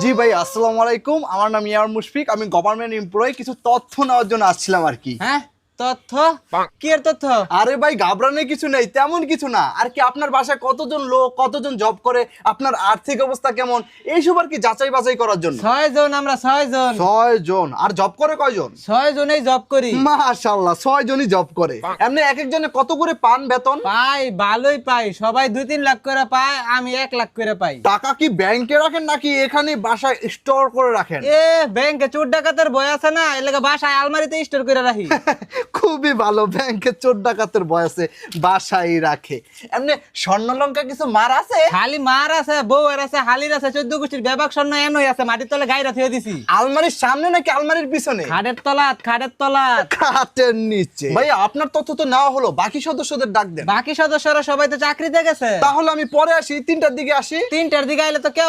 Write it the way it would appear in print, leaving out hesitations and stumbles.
জি ভাই, আসসালামু আলাইকুম। আমার নাম ইয়ার মুশফিক। আমি গভর্নমেন্ট এমপ্লয়ি। কিছু তথ্য নেওয়ার জন্য আসছিলাম আর কি। হ্যাঁ, তথ্য? কি এর তথ্য? আরে ভাই, ঘাবড়ানোর কিছু নেই, তেমন কিছু না আর কি। আপনার বাসায় কতজন লোক, কতজন জব করে, আপনার আর্থিক অবস্থা কেমন, এইসব আর কি যাচাই বাছাই করার জন্য। 6 জন, আমরা 6 জন। 6 জন। আর জব করে কয়জন? 6 জনেই জব করি। মাশাআল্লাহ, 6 জনই জব করে। এমনি এক একজনে কত করে পান বেতন? পাই, ভালোই পাই। সবাই 2-3 লাখ করে পায়, আমি 1 লাখ করে পাই। টাকা কি ব্যাংকে রাখেন নাকি এখানে বাসায় স্টোর করে রাখেন? এ ব্যাংকে চোর ডাকাতের ভয় আছে না, এর লাগি বাসায় আলমারিতে স্টোর করে রাখি। খুবই ভালো, ব্যাংকে চোর ডাকাতের বয়সে বাসায় রাখে। এমনি স্বর্ণলঙ্কা কিছু মার আছে? খালি মার আছে, বউয়ের আছে, হালির আছে, 14 গোষ্ঠীর বেবাক স্বর্ণ এনই আছে, মাটির তলে গাইরা থুয়ে দিছি। আলমারির সামনে নাকি আলমারির পিছনে? খাটের তলাত, খাটের তলাত। খাটের নিচে। ভাই, আপনার তথ্য তো নেওয়া হলো, বাকি সদস্যদের ডাক দেন। বাকি সদস্যরা সবাই তো চাকরিতে গেছে। তাহলে আমি পরে আসি, 3টার দিকে আসি। 3টার দিকে আইলে তো কেউ